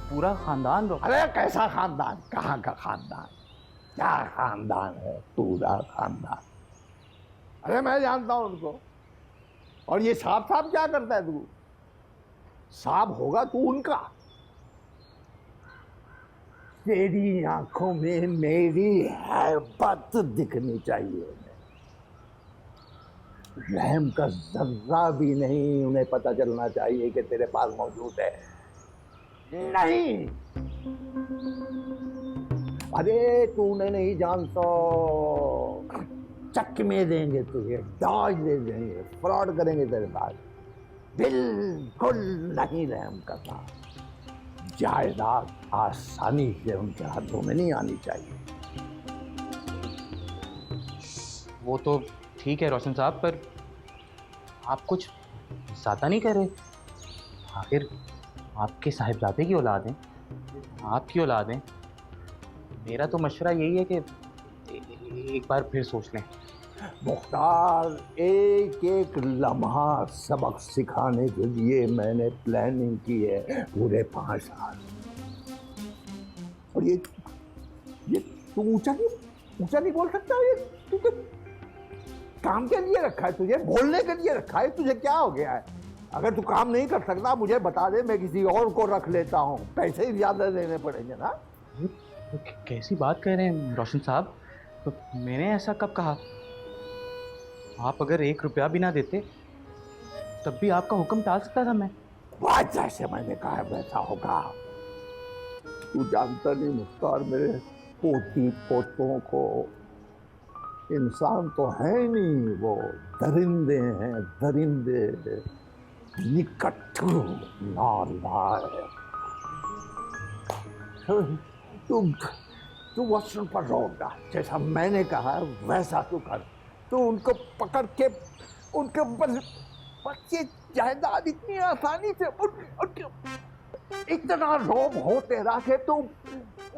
पूरा खानदान अरे कैसा खानदान, कहाँ का खानदान, क्या खानदान है, पूरा खानदान। अरे मैं जानता हूं उनको। और ये साहब साहब क्या करता है तू? साहब होगा तू उनका। तेरी आंखों में मेरी हैबत दिखनी चाहिए। रहम का जर्रा भी नहीं उन्हें पता चलना चाहिए कि तेरे पास मौजूद है। नहीं, अरे तूने नहीं जानता, चकमे देंगे तुझे, दाज दे देंगे, फ्रॉड करेंगे तेरे साथ। बिल्कुल नहीं रहम का साथ। जायदाद आसानी से उनके हाथों में नहीं आनी चाहिए। वो तो ठीक है रोशन साहब, पर आप कुछ ज़्यादा नहीं कर रहे? आखिर आपके साहिबजादे की औलाद हैं, आपकी औलाद हैं। मेरा तो मशवरा यही है कि एक बार फिर सोच लें। मुख्तार, एक एक लम्हा सबक सिखाने के लिए मैंने प्लानिंग की है पूरे 5 साल। और ये तू ऊंचा नहीं बोल सकता। ये तू तो काम के लिए रखा है, तुझे बोलने के लिए रखा है। तुझे क्या हो गया है? अगर तू काम नहीं कर सकता मुझे बता दे, मैं किसी और को रख लेता हूँ। पैसे ही ज्यादा देने पड़ेंगे ना। तो कैसी बात कह रहे हैं रोशन साहब? तो मैंने ऐसा कब कहा? आप अगर 1 रुपया भी ना देते तब भी आपका हुक्म टाल सकता था मैं। बात जैसे मैंने कहा वैसा होगा। तू जानता नहीं मुख्तार, मेरे पोती पोतों को इंसान तो है नहीं, वो दरिंदे हैं, दरिंदे। निकट नालायक। तू वॉशरूम पर रोक डाल, जैसा मैंने कहा वैसा तू कर। तू उनको पकड़ के उनके बच्चे जायदाद इतनी आसानी से इतना रोब हो तेरा कि तू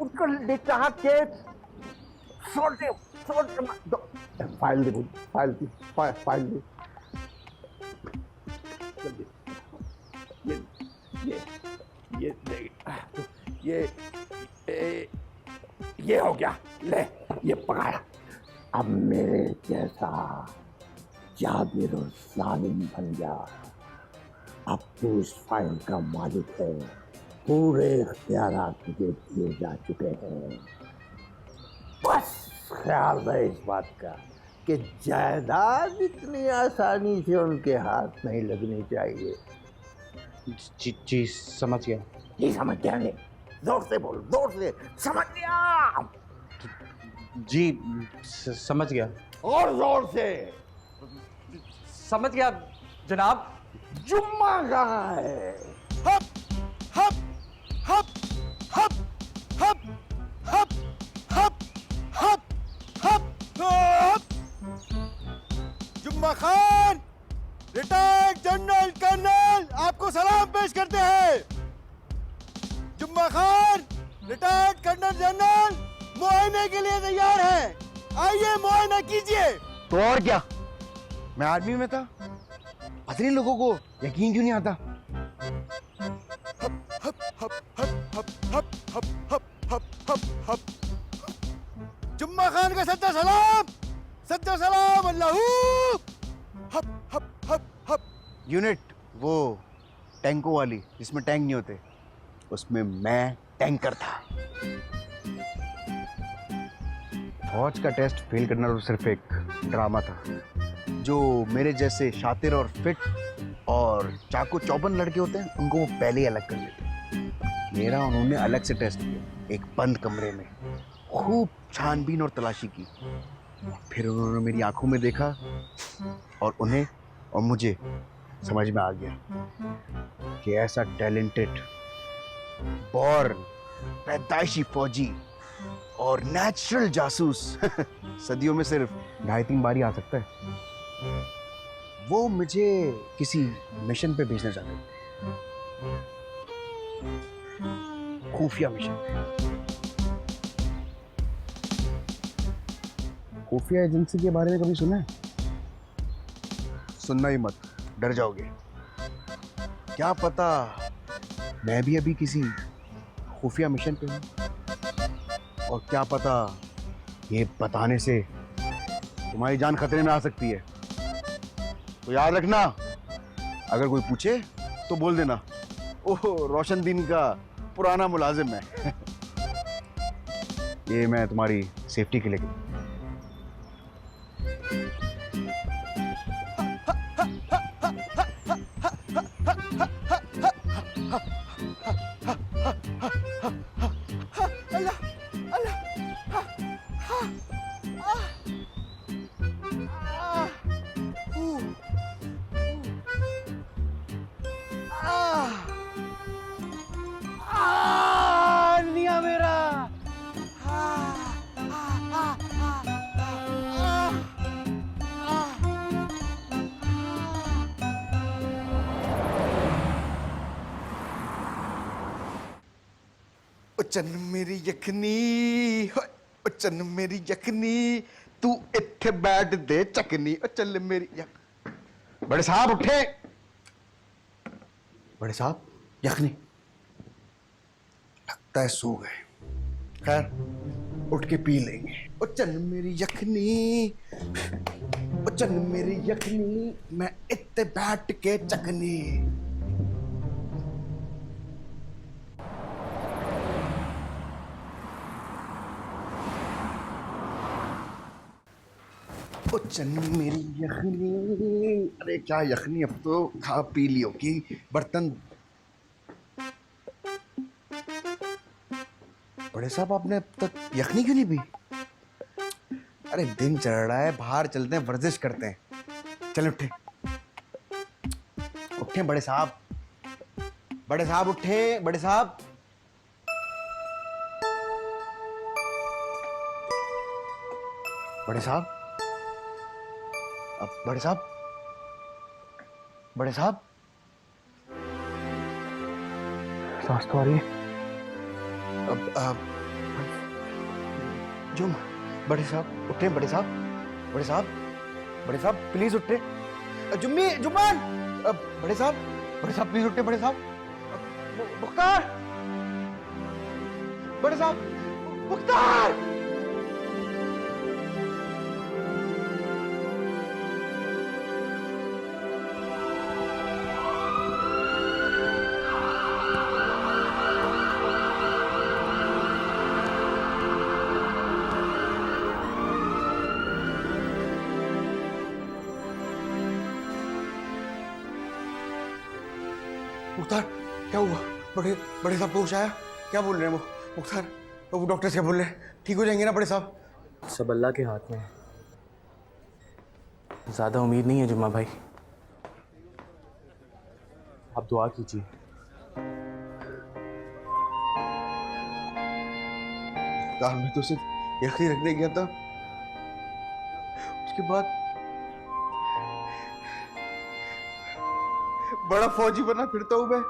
उनको लिटा के फाइल दे, फाइल दे। ये ये ये ये ये ये हो गया, ले ये पकड़ा। अब मेरे जैसा जाबिर और जालिम बन जा। अब तू इस फाइल का मालिक है, पूरे इख्तियारात तुझे दिए जा चुके हैं। बस ख्याल रहे इस बात का कि जायदाद इतनी आसानी से उनके हाथ नहीं लगनी चाहिए। जी समझ गया। ये समझ गया नहीं? जोर से बोल, जोर से। समझ गया? जी समझ गया। और जोर से। समझ गया जनाब। जुम्मा कहाँ है? हप हप हप हप हप हप हप हप हप हप। जुम्मा खान, रिटायर्ड जनरल कर्नल आपको सलाम पेश करते हैं। जुम्मा खान, रिटायर्ड कर्नल जनरल मुआयने के लिए तैयार हैं। आइए मुआयना कीजिए। तो और क्या, मैं आर्मी में था, पता नहीं लोगों को यकीन क्यों नहीं आता। हप हप हप हप हप हप हप हप हप हप। जुम्मा खान का सच्चा सलाम अल्लाहू। हप हप हप हप। यूनिट वो टैंकों वाली जिसमें टैंक नहीं होते, उसमें मैं टैंकर था। फौज का टेस्ट फेल करना तो सिर्फ एक ड्रामा था। जो मेरे जैसे शातिर और फिट और चाकू चौबंद लड़के होते हैं उनको वो पहले ही अलग कर देते। मेरा उन्होंने अलग से टेस्ट किया, एक बंद कमरे में खूब छानबीन और तलाशी की। फिर उन्होंने मेरी आंखों में देखा और उन्हें और मुझे समझ में आ गया कि ऐसा टैलेंटेड, बॉर्न, पैदाइशी फौजी और नेचुरल जासूस सदियों में सिर्फ 2.5-3 बार ही आ सकता है। वो मुझे किसी मिशन पे भेजना चाहते थे, खुफिया मिशन। खुफिया एजेंसी के बारे में कभी सुना है? सुनना ही मत, डर जाओगे। क्या पता मैं भी अभी किसी खुफिया मिशन पे हूँ, और क्या पता ये बताने से तुम्हारी जान खतरे में आ सकती है। तो याद रखना, अगर कोई पूछे तो बोल देना, ओह रोशनदीन का पुराना मुलाजिम है। ये मैं तुम्हारी सेफ्टी के लिए कहता हूं। निया मेरा चन मेरी यखनी, चन मेरी यखनी, तू इत्थे बैठ दे चकनी, चल मेरी यख। बड़े साहब उठे, बड़े साहब यखनी, लगता है सो गए। खैर उठ के पी लेंगे। ओ चन मेरी यखनी, ओ चन मेरी यखनी, मैं इत्ते बैठ के चकनी। ओ चन मेरी यखनी, अरे क्या यखनी, अब तो खा पी ली होगी। बर्तन, बड़े साहब आपने अब तक यखनी क्यों नहीं पी? अरे दिन चढ़ रहा है, बाहर चलते हैं, वर्जिश करते हैं। चले उठे, उठे बड़े साहब, बड़े साहब उठे, बड़े साहब। बड़े साहब, अब बड़े साहब, बड़े साहब, सांस तो आ रही है। अब जुम, बड़े साहब उठे, बड़े साहब, बड़े साहब, बड़े साहब प्लीज उठे। जुम्मी, जुम्मान, बड़े साहब प्लीज उठे, बड़े साहब। मुख्तार, बड़े साहब, मुख्तार। मुख्तार क्या हुआ? बड़े बड़े साहब को होश आया? क्या बोल रहे हैं वो? मुख्तार वो डॉक्टर से बोल रहे हैं ठीक हो जाएंगे ना बड़े साहब? सब अल्लाह के हाथ में है। ज़्यादा उम्मीद नहीं है जुम्मा भाई, आप दुआ कीजिए। मुख्तार मैं तो सिर्फ यखनी रखने गया था, उसके बाद बड़ा फौजी बना फिरता हूं मैं।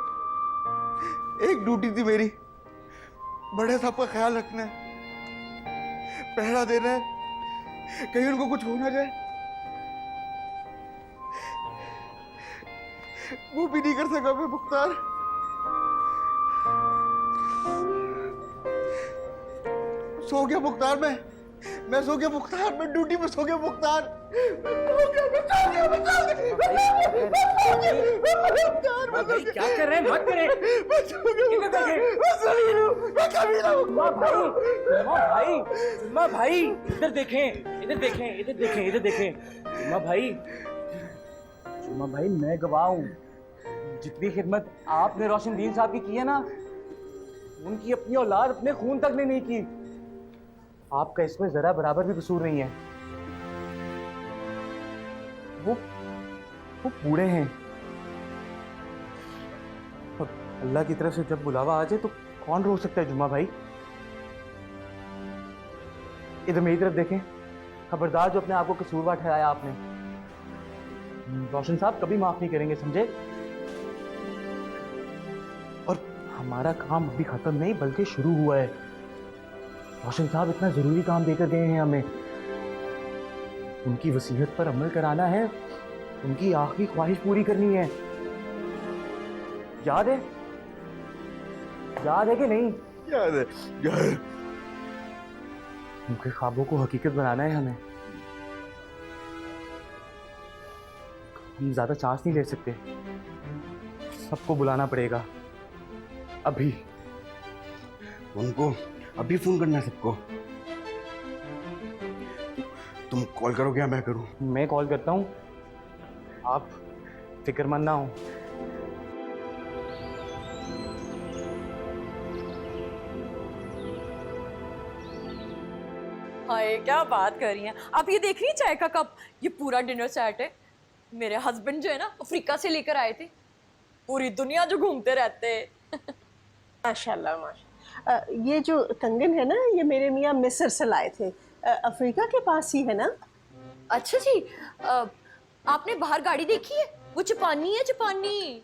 एक ड्यूटी थी मेरी, बड़े साहब का ख्याल रखना है, पहरा देना है, कहीं उनको कुछ हो ना जाए। वो भी नहीं कर सका मैं मुख्तार। सो गया मुख्तार, मैं सो गया मुख्तार, मैं ड्यूटी में सो गया मुख्तार, भाई क्या कर रहे हैं? मत करें। जुम्मा भाई इधर देखें, इधर देखें, इधर देखें, इधर देखें। जुम्मा भाई मैं गवाह हूँ। जितनी खिदमत आपने रोशनदीन साहब की है ना, उनकी अपनी औलाद अपने खून तक ने नहीं की। आपका इसमें जरा बराबर भी कसूर नहीं है। वो बूढ़े हैं, और अल्लाह की तरफ से जब बुलावा आ जाए तो कौन रोक सकता है जुम्मा भाई? इधर मेरी तरफ देखें, खबरदार जो अपने आप को कसूरवार ठहराया आपने, रोशन साहब कभी माफ नहीं करेंगे, समझे? और हमारा काम अभी खत्म नहीं बल्कि शुरू हुआ है। रोशन साहब इतना जरूरी काम देकर गए हैं हमें, उनकी वसीयत पर अमल कराना है, उनकी आखिरी ख्वाहिश पूरी करनी है। याद है कि नहीं? याद है यार। उनके ख्वाबों को हकीकत बनाना है हमें। हम ज्यादा चांस नहीं ले सकते, सबको बुलाना पड़ेगा अभी। उनको अभी फोन करना है सबको। तुम कॉल करोगे या मैं करूं? मैं कॉल करता हूँ, आप फिक्रमंद ना हो। हाय क्या बात कर रही हैं आप। ये देख रही हैं चाय का कप, ये पूरा डिनर सेट है। मेरे हस्बैंड जो है ना अफ्रीका से लेकर आए थे, पूरी दुनिया जो घूमते रहते हैं। माशाल्लाह माशा। ये जो कंगन है ना, ये मेरे मियाँ मिस्र से लाए थे, अफ्रीका के पास ही है ना। अच्छा जी, आपने बाहर गाड़ी देखी है? वो जापानी है, जापानी।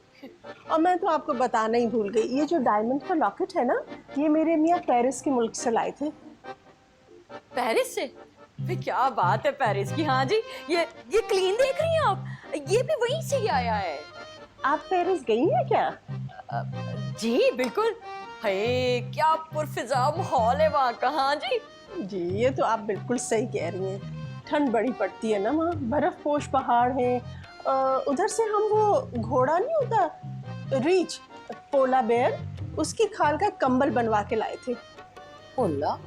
और मैं तो आपको बताना ही भूल गई, ये जो डायमंड का लॉकेट है ना, ये मेरे मियाँ पेरिस के मुल्क से लाए थे। पेरिस से? फिर क्या बात है पेरिस की। हाँ जी, ये क्लीन देख रही हैं आप, ये भी वहीं से ही आया है। आप पेरिस गई हैं क्या? जी बिल्कुल। हे क्या पुरफिजा माहौल है वहाँ का। हाँ जी जी, ये तो आप बिल्कुल सही कह रही हैं। ठंड बड़ी पड़ती है ना वहाँ, बर्फ पोश पहाड़ हैं। उधर से हम वो घोड़ा नहीं होता, रीच, पोला बेयर, उसकी खाल का कंबल बनवा के लाए थे। बोला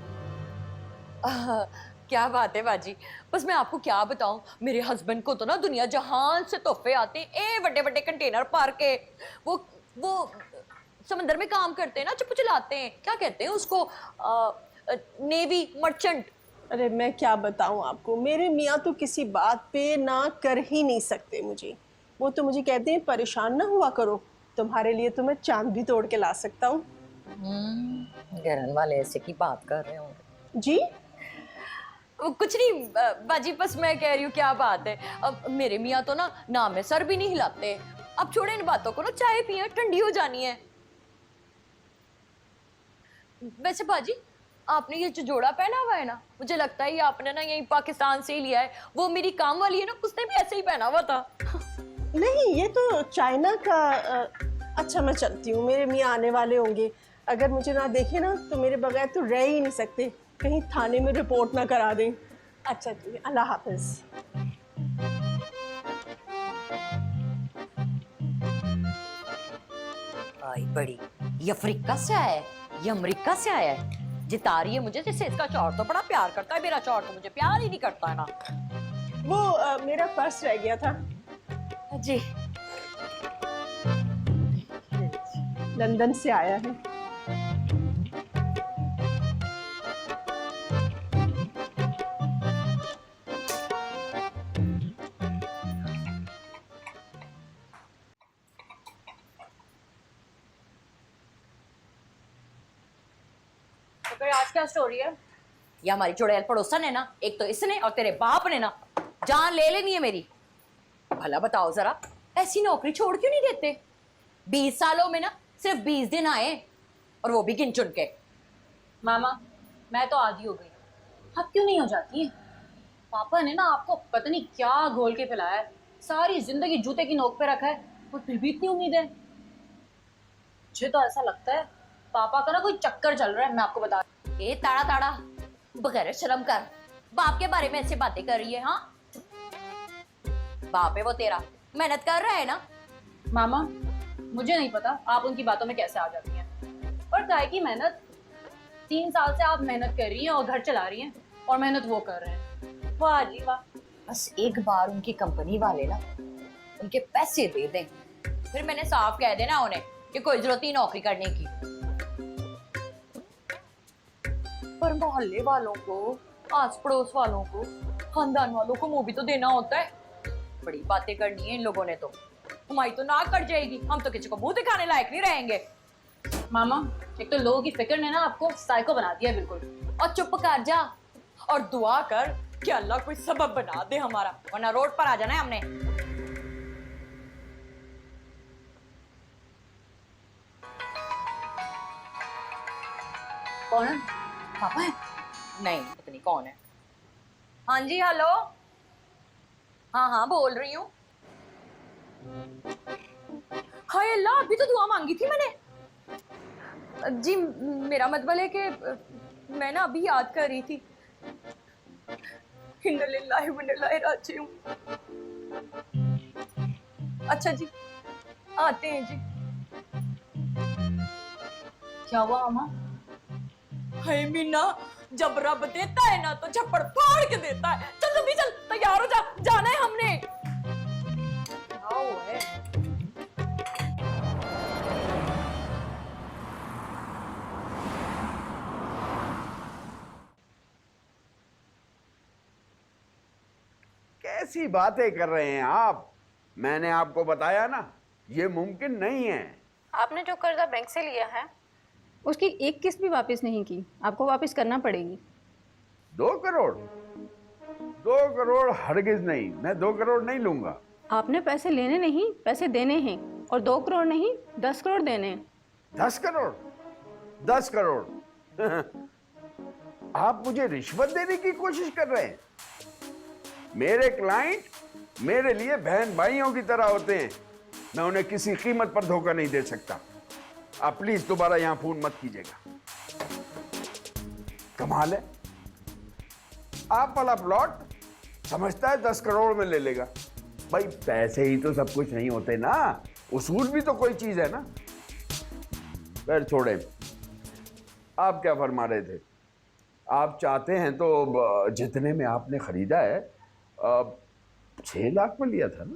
क्या बात है बाजी। बस मैं आपको क्या बताऊं, मेरे हस्बैंड को तो ना दुनिया जहान से तोहफे आते हैं, बड़े बड़े कंटेनर पार के। वो समंदर में काम करते हैं ना, चप्पू चलाते हैं, क्या कहते हैं उसको, नेवी मर्चेंट। अरे मैं क्या बताऊं आपको, मेरे मियाँ तो किसी बात पे ना कर ही नहीं सकते मुझे। वो तो मुझे कहते हैं परेशान ना हुआ करो, तुम्हारे लिए तो मैं चांद भी तोड़ के ला सकता हूँ। घर वाले ऐसे की बात कर रहे होंगे। जी कुछ नहीं बाजी, बस मैं कह रही हूँ क्या बात है। अब मेरे मियाँ तो ना में सर भी नहीं हिलाते। अब छोड़े इन बातों को ना, चाय पिए, ठंडी हो जानी है। वैसे बाजी, आपने ये जो जोड़ा पहना हुआ है ना, मुझे लगता है ये आपने ना यही पाकिस्तान से ही लिया है। वो मेरी काम वाली है ना, उसने भी ऐसे ही पहना हुआ था। नहीं, ये तो चाइना का। अच्छा मैं चलती हूँ, मेरे मियाँ आने वाले होंगे। अगर मुझे ना देखे ना तो मेरे बगैर तो रह ही नहीं सकते, कहीं थाने में रिपोर्ट ना करा दें। अच्छा जी, अल्लाह हाफिज। आई बड़ी, ये अफ्रीका से आया है, ये अमेरिका से आया है। जिता रही है मुझे जैसे इसका चौर तो बड़ा प्यार करता है, मेरा चौर तो मुझे प्यार ही नहीं करता है ना। वो मेरा पर्स रह गया था जी, लंदन से आया है। तो फिर आज क्या स्टोरी है? ये हमारी चुड़ैल पड़ोसन है ना, एक तो इसने और तेरे बाप ने ना जान ले लेनी है मेरी। भला बताओ जरा, ऐसी नौकरी छोड़ क्यों नहीं देते? 20 सालों में ना सिर्फ 20 दिन आए, और वो भी गिन चुन के। मामा, मैं तो आदी हो गई, आप क्यों नहीं हो जाती हैं? पापा ने ना आपको पता नहीं क्या घोल के पिलाया है, सारी जिंदगी जूते की नोक पे रखा है, और फिर भी इतनी उम्मीद है। मुझे तो ऐसा लगता है पापा का ना कोई चक्कर चल रहा है, मैं आपको बता। ए ताड़ा ताड़ा, बगैर शर्म कर, बाप के बारे में ऐसे बातें कर रही है। हाँ, बाप है वो तेरा, मेहनत कर रहा है ना। मामा, मुझे नहीं पता आप उनकी बातों में कैसे आ जाती हैं, और काय की मेहनत? 3 साल से आप मेहनत कर रही हैं और घर चला रही हैं, और मेहनत वो कर रहे हैं। वाह जी वाह। बस एक बार उनकी कंपनी वाले ना उनके पैसे दे दें, फिर मैंने साफ कह देना उन्हें कि कोई जरूरत नहीं नौकरी करने की। पर मोहल्ले वालों को, आस पड़ोस वालों को, खानदान वालों को मुंह भी तो देना होता है। बड़ी बातें करनी है इन लोगों ने तो, हमारी तो नाक कट जाएगी, हम तो किसी को मुंह दिखाने लायक नहीं रहेंगे। मामा, एक तो लोगों की फिक्र ने ना आपको साइको बना दिया बिल्कुल। और चुप कर जा और दुआ कर कि अल्लाह कोई सबब बना दे हमारा, वरना रोड पर आ जाना है हमने। कौन है? पापा है? नहीं, पता नहीं कौन है। हाँ जी, हेलो। हाँ हाँ बोल रही हूँ। हाय अल्लाह, अभी तो दुआ मांगी थी मैंने। जी मेरा मतलब है कि मैं ना अभी याद कर रही थी। इन्नलिल्लाहि व इन्ना इलैहि राजिऊन। अच्छा जी, आते हैं जी। क्या हुआ मामा? हाय मीना, जब रब देता है ना तो झप्पड़ फाड़ के देता है। चल जल्दी चल, तैयार हो जा, जाना है हमने। क्या हुआ है? कैसी बातें कर रहे हैं आप? मैंने आपको बताया ना, ये मुमकिन नहीं है। आपने जो कर्जा बैंक से लिया है उसकी एक किस्त भी वापस नहीं की, आपको वापस करना पड़ेगी। 2 करोड़? 2 करोड़ हरगिज नहीं, मैं 2 करोड़ नहीं लूंगा। आपने पैसे लेने नहीं, पैसे देने हैं, और 2 करोड़ नहीं 10 करोड़ देने हैं। 10 करोड़? 10 करोड़? आप मुझे रिश्वत देने की कोशिश कर रहे हैं? मेरे क्लाइंट मेरे लिए बहन भाइयों की तरह होते हैं, मैं उन्हें किसी कीमत पर धोखा नहीं दे सकता। आप प्लीज दोबारा यहां फोन मत कीजिएगा। कमाल है, आप वाला प्लॉट समझता है 10 करोड़ में ले लेगा। भाई पैसे ही तो सब कुछ नहीं होते ना, उसूल भी तो कोई चीज है ना। फिर छोड़े, आप क्या फरमा रहे थे? आप चाहते हैं तो जितने में आपने खरीदा है 6 लाख में लिया था ना,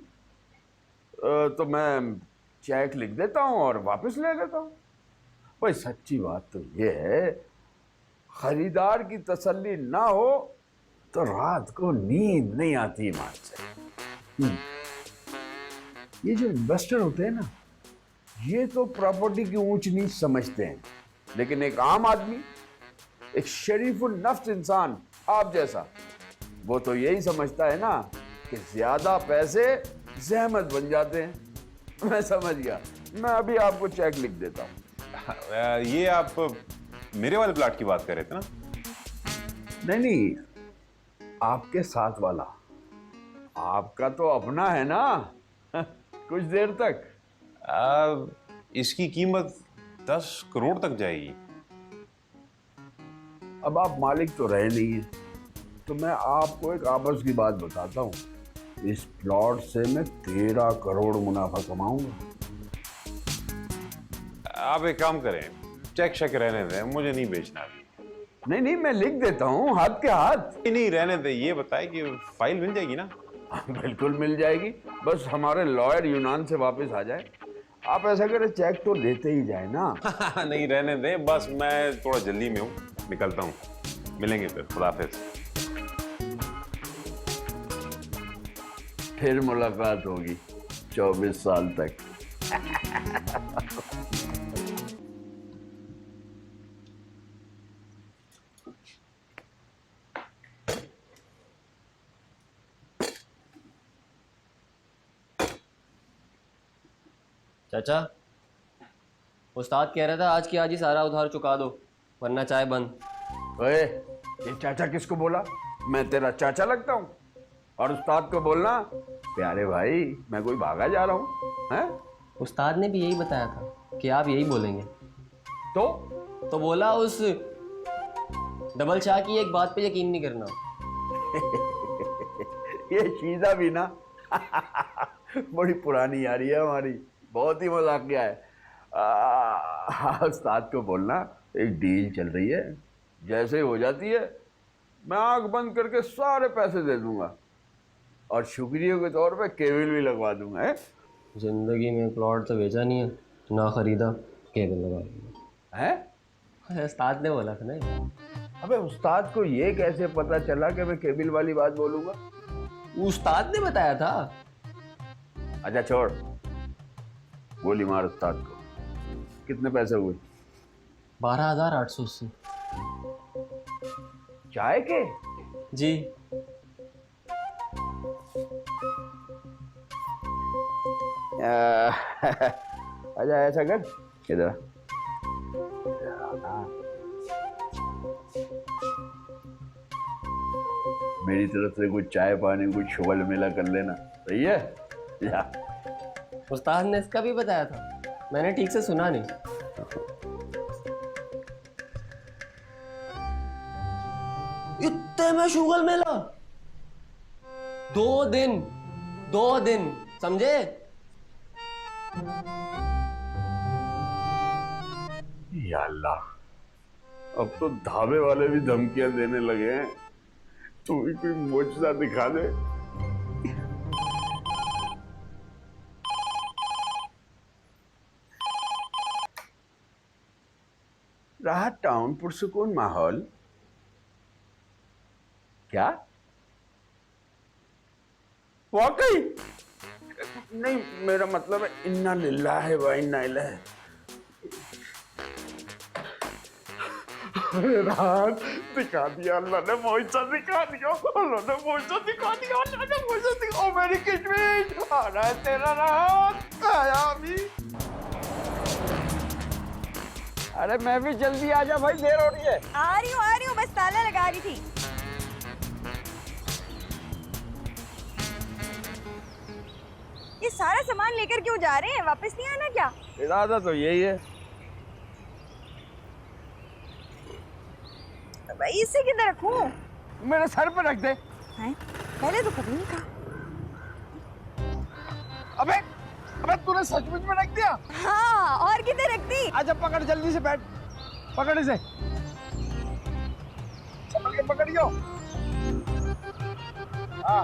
तो मैं चेक लिख देता हूं और वापस ले लेता हूं। भाई सच्ची बात तो ये है, खरीदार की तसल्ली ना हो तो रात को नींद नहीं आती ईमान से। ये जो इन्वेस्टर होते हैं ना, ये तो प्रॉपर्टी की ऊंच नीच समझते हैं, लेकिन एक आम आदमी, एक शरीफुल नफ्स इंसान आप जैसा, वो तो यही समझता है ना कि ज्यादा पैसे जहमत बन जाते हैं। मैं समझ गया, मैं अभी आपको चेक लिख देता हूं। ये आप मेरे वाले प्लाट की बात कर रहे थे ना? नहीं, आपके साथ वाला। आपका तो अपना है ना। कुछ देर तक इसकी कीमत 10 करोड़ तक जाएगी। अब आप मालिक तो रहे नहीं है, तो मैं आपको एक आपस की बात बताता हूँ। इस प्लॉट से मैं 13 करोड़ मुनाफा कमाऊंगा। आप एक काम करें, चेक शेक रहने दें, मुझे नहीं बेचना अभी। नहीं नहीं, मैं लिख देता हूँ हाथ के हाथ। नहीं रहने दें, ये बताए कि फाइल मिल जाएगी ना? बिल्कुल मिल जाएगी, बस हमारे लॉयर यूनान से वापस आ जाए। आप ऐसा करें, चेक तो लेते ही जाए ना। नहीं रहने दें, बस मैं थोड़ा जल्दी में हूँ, निकलता हूँ। मिलेंगे फिर, खुदा हाफिज। फिर मुलाकात होगी 24 साल तक। चाचा, उस्ताद कह रहा था आज की आज ही सारा उधार चुका दो वरना चाय बंद। ओए, ये चाचा किसको बोला? मैं तेरा चाचा लगता हूँ? और उस्ताद को बोलना प्यारे भाई, मैं कोई भागा जा रहा हूँ? हैं? उस्ताद ने भी यही बताया था कि आप यही बोलेंगे। तो बोला उस डबल चाय की एक बात पे यकीन नहीं करना। ये शीजा भी ना बड़ी पुरानी यारी है हमारी, बहुत ही मजाकिया है। उस्ताद को बोलना एक डील चल रही है, जैसे हो जाती है मैं आंख बंद करके सारे पैसे दे दूंगा और शुक्रिया के तौर पे केबल भी लगवा दूंगा। है? जिंदगी में प्लॉट तो बेचा नहीं है, ना खरीदा, केबल लगा दिया हैं? उस्ताद ने बोला था ना। अबे उस्ताद को ये कैसे पता चला कि मैं केबल वाली बात बोलूंगा? उस्ताद ने बताया था। अच्छा छोड़, गोली मार उस्ताद को। कितने पैसे हुए? 12,880। चाय के? जी। अच्छा ऐसा कर, इधर मेरी तरफ से कुछ चाय पानी कुछ शुगल मेला कर लेना, सही है? या उस्ताद ने इसका भी बताया था, मैंने ठीक से सुना नहीं। इतने में शुगल मेला 2 दिन समझे? या अल्लाह, अब तो ढाबे वाले भी धमकियां देने लगे हैं। तू भी कोई मुझसा दिखा दे। रहा टाउन पुरसुकून माहौल? क्या वाकई? नहीं, मेरा मतलब है इन्ना लिल्लाह व इन्ना इलैहि। रात दिखा दिया अल्लाह ने, मुझसा दिखा दिया अल्लाह ने, मुझसा दिखा दिया अल्लाह ने, मुझसा दिखा। ओ मेरी किस्मत, आ रहा है तेरा रात, आया अभी। अरे मैं भी जल्दी आ जा भाई, देर हो रही है। आ रही हूँ, बस ताला लगा रही थी। ये सारा सामान लेकर क्यों जा रहे हैं? वापस नहीं आना क्या? इरादा तो यही है। भाई इसे किधर रखूं? मेरे सर पे रख दे। हैं? पहले तो कभी नहीं कहा। अबे अबे तूने सचमुच में रख दिया? हाँ, और किधर रखती? आजा पकड़, जल्दी से बैठ, पकड़ इसे, पकड़ियो। हाँ।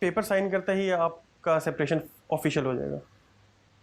पेपर साइन करते ही आपका सेपरेशन ऑफिशियल हो जाएगा.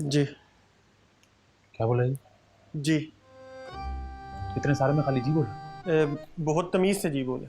जी. क्या बोला ये? जी. इतने सारे में खाली जी बोला? बहुत तमीज़ से जी बोले.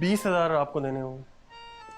20,000 आपको देने होंगे.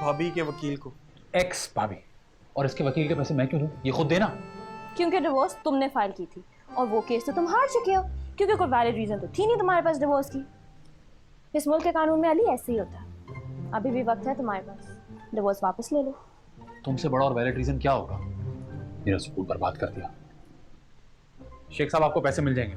भाभी के वकील को. एक्स भाभी, और इसके वकील के पैसे मैं क्यों दूं? ये खुद देना। क्योंकि डिवोर्स तुमने फाइल की थी और वो केस तो तुम हार चुके हो, क्योंकि कोई वैलिड रीजन तो थी नहीं तुम्हारे पास डिवोर्स की. इस मुल्क के कानून में अली ऐसे ही होता है. अभी भी वक्त है तुम्हारे पास, डिवोर्स वापस ले लो. तुमसे बड़ा और वैलिड रीजन क्या होगा? मेरा स्कूल बर्बाद कर दिया। शेख साहब आपको पैसे मिल जाएंगे।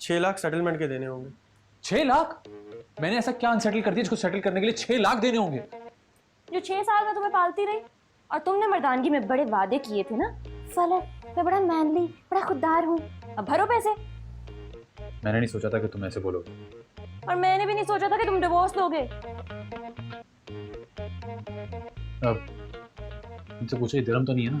6 लाख सेटलमेंट के देने होंगे. 6 लाख? मैंने ऐसा क्या अनसेटल कर दिया जिसको सेटल करने के लिए 6 लाख देने होंगे? जो 6 साल में तुम्हें पालती रही और तुमने मर्दानगी में बड़े वादे किए थे ना. फलक, मैं बड़ा मैनली, बड़ा खुददार हूँ, अब भरो पैसे. मैंने नहीं सोचा था कि तुम ऐसे बोलोगे, और मैंने भी नहीं सोचा था कि तुम डिवोर्स लोगे. अब तुमसे पूछो, ये दिरहम तो नहीं है ना?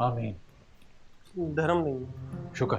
आमीन। धर्म नहीं. शुक्र।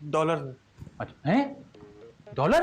डॉलर. अच्छा हैं? डॉलर?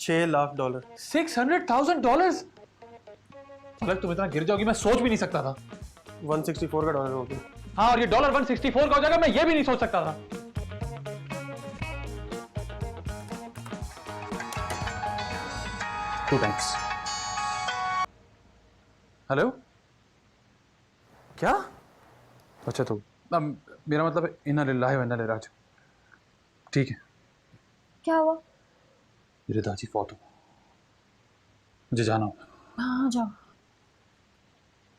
6 लाख डॉलर. $600,000? अगर तुम इतना गिर जाओगी मैं सोच भी नहीं सकता था. 164 का डॉलर हो गया. हाँ, और ये डॉलर 164 का हो जाएगा, मैं ये भी नहीं सोच सकता था. Two times. हेलो? क्या? अच्छा, तो मेरा मतलब है इन्ना लिल्लाहि व इन्ना इलैहि राजिऊन. ठीक है. क्या हुआ? मेरे दादी फौत हो, मुझे जाना होगा. हाँ जाओ.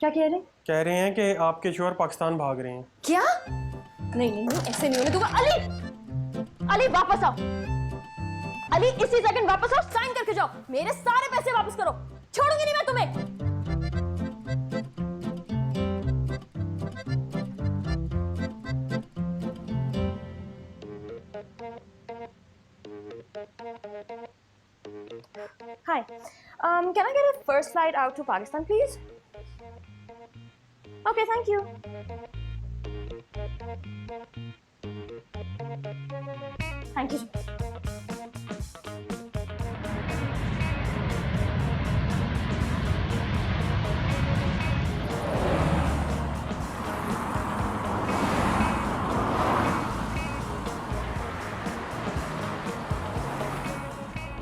क्या कह रहे? कह रहे हैं कि आपके शोहर पाकिस्तान भाग रहे हैं. क्या? नहीं नहीं नहीं, ऐसे नहीं होने दूंगा. अली, अली वापस आओ. अली इसी सेकंड वापस आओ, साइन करके जाओ. मेरे सारे पैसे वापस करो, छोड़ूंगी नहीं मैं तुम्हें. Hi, can I get a first flight out to Pakistan, please? Okay, thank you. Thank you.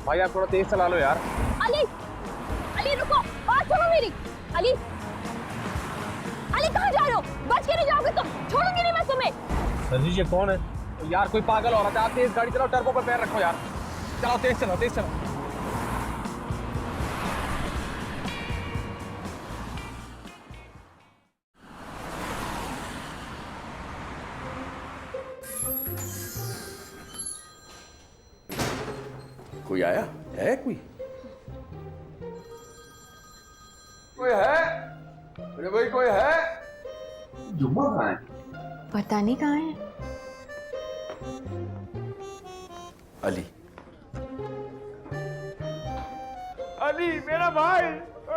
भाई आप थोड़ा तेज चला लो यार। अली अली रुको, बात सुनो मेरी। अली अली कहाँ जा रहे हो? बच के नहीं जाओगे तो छोड़ूंगी नहीं मैं तुम्हें। संजीव ये कौन है? यार कोई पागल औरत है। आप तेज गाड़ी चलाओ, टर्बो पर पैर रखो यार। चलाओ, तेज चलाओ, तेज चलाओ। कोई आया है? कोई है? अरे भाई कोई है? जुम्मा कहाँ है? पता नहीं कहाँ है। अली, अली मेरा भाई।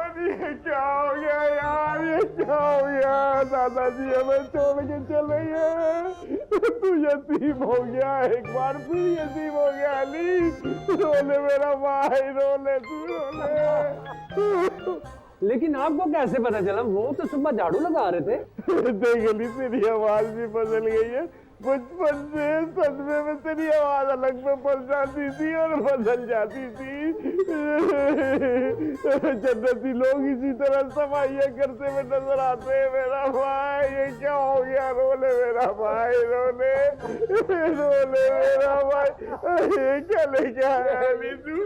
अली क्या हो गया यार? ये क्या हो गया? दादाजी हमें छोड़ के चले गए। तू यतीम हो गया, एक बार फिर यतीम हो गया। अली रोले मेरा भाई, रोले तू रोले। लेकिन आपको कैसे पता चला? वो तो सुबह झाड़ू लगा रहे थे। देख अली तेरी आवाज भी बदल गई है। बचपन से सदमे में तेरी आवाज अलग में पड़ जाती थी और बदल जाती थी। जन्नती लोग इसी तरह सफाइयाँ करते हुए नजर आते हैं। मेरा भाई ये क्या हो गया? रोले मेरा भाई, रोले रोले मेरा भाई। ये क्या लेके आया अली तू?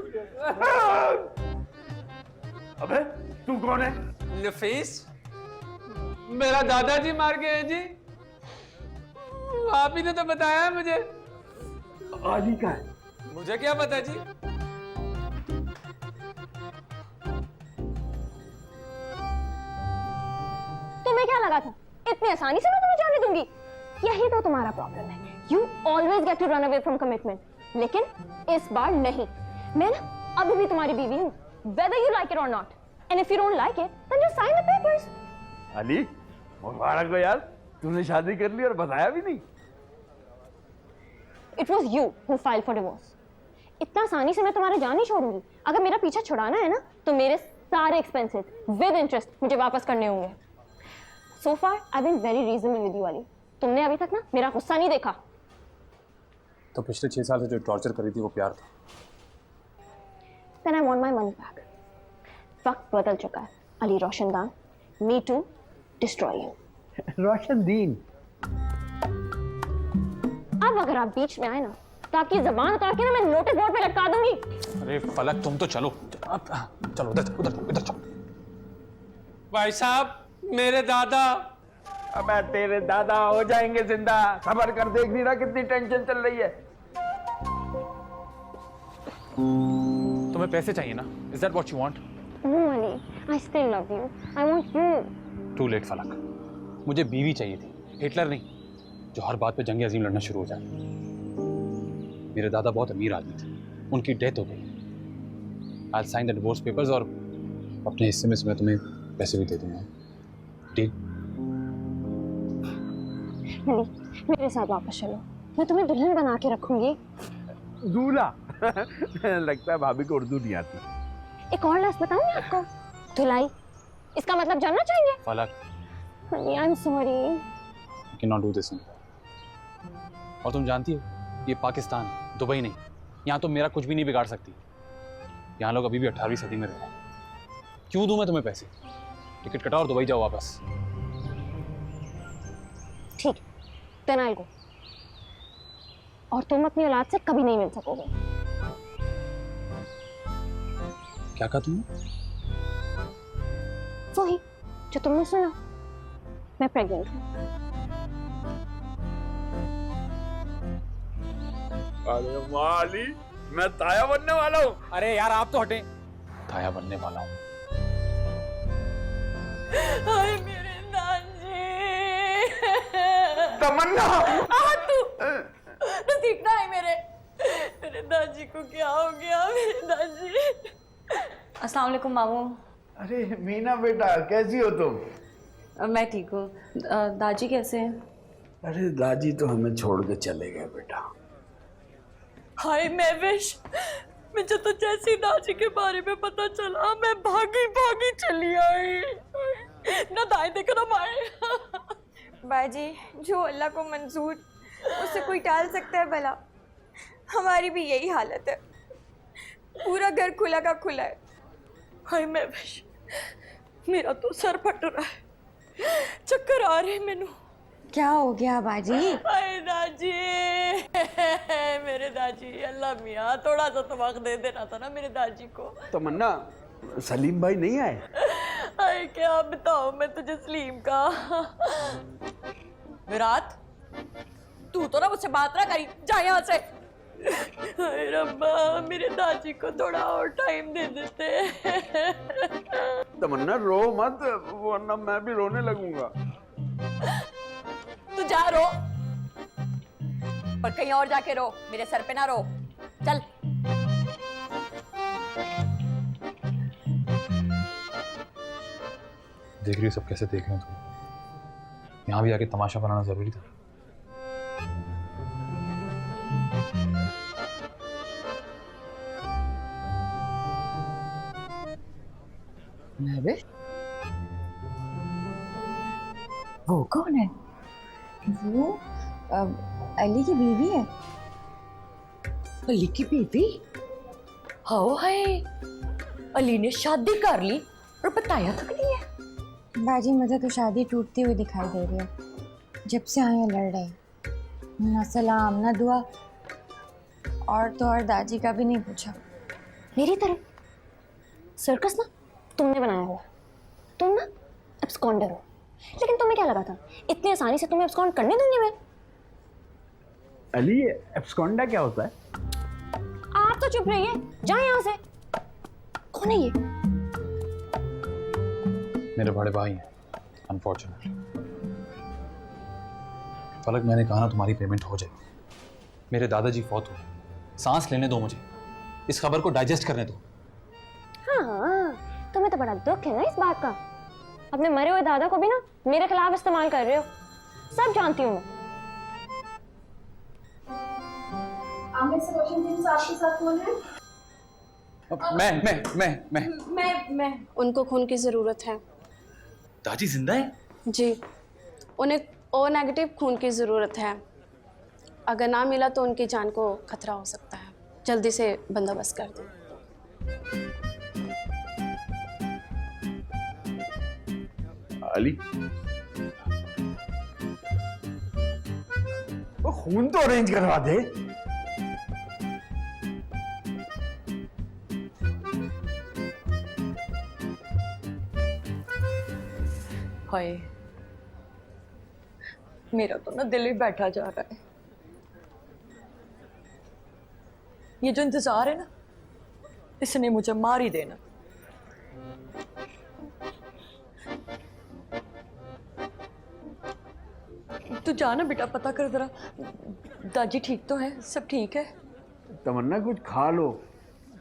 अबे तू कौन है? नफीस, मेरा दादाजी मार गए हैं जी। आप ही ने तो बताया मुझे। आली का है? मुझे क्या पता जी। तुम्हें क्या लगा था इतनी आसानी से मैं तुम्हें जाने दूंगी? यही तो तुम्हारा प्रॉब्लम है। You always get to run away from commitment. लेकिन इस बार नहीं। मैं ना अभी भी तुम्हारी बीवी हूँ, whether you like it or not. And if you don't like it, then just sign the papers. Ali मुबारक हो यार, तूने शादी कर ली और बताया भी नहीं। It was you who filed for divorce. इतना आसानी से मैं तुम्हारा जान नहीं छोड़ूंगी। अगर मेरा पीछा छुड़ाना है ना, तो मेरे सारे एक्सपेंसेस विद इंटरेस्ट मुझे वापस करने होंगे। So far, I've been very reasonable with you, Ali. तुमने अभी तक ना मेरा गुस्सा नहीं देखा। तो पिछले 6 साल से जो टॉर्चर करी थी वो प्यार था। Then I want my money back. वक्त बदल चुका है अली रोशनदान। Me too, destroy you. Roshandin, अब अगर आप बीच में आए ना, तो आपकी जबान उतार के ना मैं नोटिस बोर्ड पे लटका दूंगी। अरे फलक तुम तो चलो, चलो उधर उधर चलो। भाई साहब, मेरे दादा। अबे तेरे दादा हो जाएंगे जिंदा। सबर कर, देख नहीं रहा कितनी टेंशन चल रही है। तुम्हें पैसे चाहिए ना? Is that what you want? No, Ali, I still love you. I want you. Too late फलक। मुझे बीवी चाहिए थी, हिटलर नहीं, जो हर बात पे जंग अजीम लड़ना शुरू हो जाए। मेरे दादा बहुत अमीर आदमी थे, उनकी डेथ हो गई। I'll sign the divorce papers और अपने हिस्से में से मैं तुम्हें पैसे भी दे दूंगा। ठीक? अली, मेरे साथ वापस चलो। मैं तुम्हें दुल्हन बना के रखूंगी। दूल्हा? लगता है भाभी को उर्दू नहीं आती। एक और लास्ट बताऊं मैं आपको? धुलाई, इसका मतलब जानना चाहिए? फलक, Ali, I'm sorry. you cannot do this. और तुम जानती हो, ये पाकिस्तान, दुबई नहीं। यहाँ तो मेरा कुछ भी नहीं बिगाड़ सकती। यहाँ लोग अभी भी 18वीं सदी में रह रहे हैं। क्यों दूं मैं तुम्हें पैसे? टिकट कटाओ और दुबई जाओ वापस। ठीक, then I'll go. और तुम अपनी औलाद से कभी नहीं मिल सकोगे। क्या कहा तुमने? वही जो तुमने सुना, मैं प्रेग्नेंट हूँ। अरे माली, मैं ताया बनने वाला हूँ। अरे यार आप तो हटे। ताया बनने वाला हूँ। हाय मेरे दादी। तमन्ना, तू दिखना है मेरे दादी को क्या हो गया? मेरे दादी। अस्सलाम वालेकुम मामू। अरे मीना बेटा, कैसी हो तुम? मैं ठीक हूँ। दादी कैसे हैं? अरे दादी तो हमें छोड़ के चले गए बेटा। हाय महविश, मुझे तो जैसे दादी के बारे में पता चला, मैं भागी भागी चली आई। ना दाएं देखो ना बाएं। बाजी, जो अल्लाह को मंजूर उसे कोई टाल सकता है भला? हमारी भी यही हालत है। पूरा घर खुला का खुला है। हाय मैं बस, मेरा तो सर फट रहा है, चक्कर आ रहे हैं मैनू। क्या हो गया बाजी? हाय दाजी, मेरे दाजी, अल्लाह मियाँ थोड़ा सा तो वक्त दे देना था ना मेरे दाजी को। तमन्ना, सलीम भाई नहीं आए? हाय क्या बताऊं मैं तुझे सलीम का। विराट, तू तो ना मुझसे बात ना करी, जा यहाँ से। हाय रब्बा, मेरे दादी को थोड़ा और टाइम दे देते। तमन्ना रो मत, वरना मैं भी रोने लगूंगा। तू जा रो, पर कहीं और जाके रो, मेरे सर पे ना रो। चल। देख रही हो सब कैसे देख रहे हो तुम? यहाँ भी आके तमाशा बनाना जरूरी था? वो कौन है? वो अली की बीवी है। अली की बीवी? हाओ हाय, अली ने शादी कर ली और बताया तक नहीं है। बाजी मुझे तो शादी टूटती हुई दिखाई दे रही है। जब से आए लड़ रहे, ना सलाम ना दुआ, और तो और दादी का भी नहीं पूछा। मेरी तरह सर्कस ना तुमने बनाया हुआ, तुम ना एब्सकॉन्डर हो। लेकिन तुम्हें क्या लगा था इतनी आसानी से तुम्हें एब्सकॉन्ड करने दूंगी मैं? अली, एब्सकॉन्डा क्या होता है? आप तो चुप रहिए, जाए यहाँ से। कौन है ये? मेरे बड़े भाई हैं, अनफॉर्चुनेटली। फलक, मैंने कहा ना तुम्हारी पेमेंट हो जाए। मेरे दादाजी फौत हुए, सांस लेने दो मुझे, इस खबर को डाइजेस्ट करने दो। हाँ, तुम्हें तो बड़ा दुख है ना इस बात का। अपने मरे हुए दादा को भी ना मेरे खिलाफ इस्तेमाल कर रहे हो, सब जानती हूँ मैं उनको खून की ज़रूरत है। दादी जिंदा है? जी, उन्हें ओ नेगेटिव खून की ज़रूरत है। अगर ना मिला तो उनकी जान को खतरा हो सकता है। जल्दी से बंदोबस्त कर दें। अली, वो खून तो अरेंज करवा दे। हाय, मेरा तो ना दिल ही बैठा जा रहा है। ये जो इंतजार है ना, इसने मुझे मार ही देना। तू जाना बेटा, पता कर जरा, दादी ठीक तो है? सब ठीक है? तमन्ना, कुछ खा लो,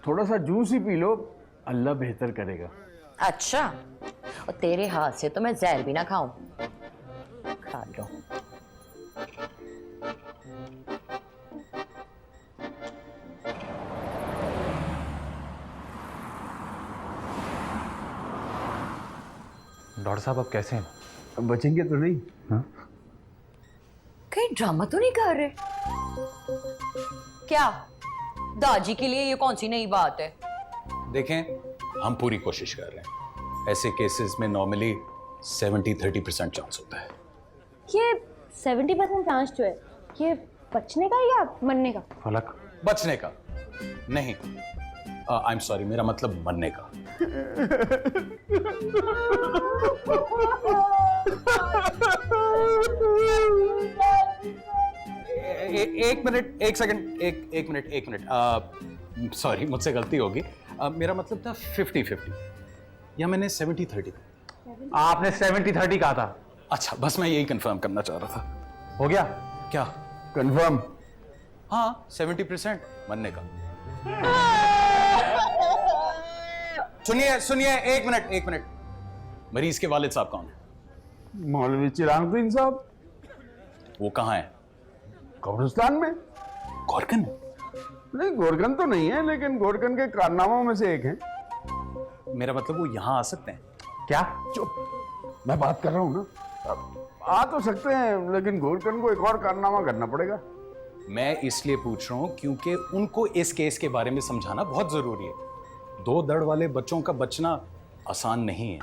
थोड़ा सा जूस ही पी लो, अल्लाह बेहतर करेगा। अच्छा, और तेरे हाथ से तो मैं जहर भी ना खाऊं। खा लो। डॉक्टर साहब, अब कैसे हैं? अब बचेंगे तो नहीं? हाँ? कहीं ड्रामा तो नहीं कर रहे? क्या दादी के लिए ये कौन सी नई बात है? देखें, हम पूरी कोशिश कर रहे हैं। ऐसे केसेस में नॉर्मली 70-30% चांस होता है। ये 70% चांस जो है, ये बचने का या मरने का? फलक, बचने का नहीं, आई एम सॉरी, मेरा मतलब मरने का। एक मिनट, एक सेकंड, एक मिनट, सॉरी, मुझसे गलती होगी। मेरा मतलब था 50-50, या मैंने 70-30? आपने 70-30 कहा था। अच्छा, बस मैं यही कंफर्म करना चाह रहा था। हो गया क्या कंफर्म? हाँ, 70% मरने का। सुनिए सुनिए, एक मिनट, मरीज के वालिद साहब कौन है? मौलवी चिरागुद्दीन साहब। वो कहाँ है? कब्रिस्तान में। गोरकन में? नहीं, गोरकन तो नहीं है, लेकिन गोरकन के कारनामों में से एक है। मेरा मतलब वो यहाँ आ सकते हैं क्या? चुप, मैं बात कर रहा हूँ ना। आ तो सकते हैं, लेकिन गोरकन को एक और कारनामा करना पड़ेगा। मैं इसलिए पूछ रहा हूं क्योंकि उनको इस केस के बारे में समझाना बहुत जरूरी है। 2 धड़ वाले बच्चों का बचना आसान नहीं है।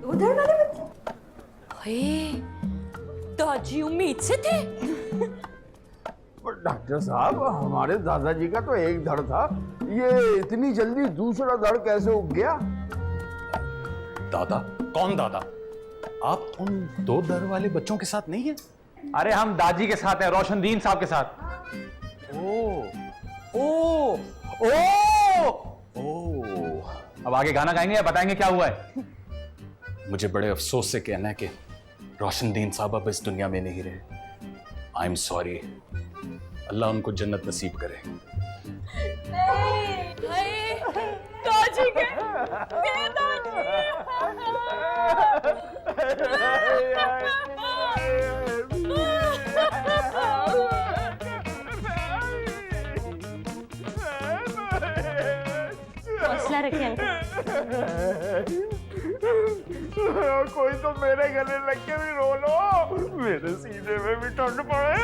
2 धड़ वाले बच्चे? दादी उम्मीद से थे। डॉक्टर साहब, हमारे दादाजी का तो एक धड़ था, ये इतनी जल्दी दूसरा धड़ कैसे उग गया? दादा? कौन दादा? आप उन 2 धड़ वाले बच्चों के साथ नहीं है? अरे हम दादी के साथ हैं, रोशनदीन साहब के साथ। ओ ओ ओ ओ अब आगे गाना गाएंगे या बताएंगे क्या हुआ है? मुझे बड़े अफसोस से कहना है कि रोशनदीन साहब अब इस दुनिया में नहीं रहे। I am sorry. अल्लाह उनको जन्नत नसीब करे। दादी के हौसला रखिए अंकल। कोई तो मेरे गले लग के भी रो लो, मेरे सीने में भी ठंड पड़े।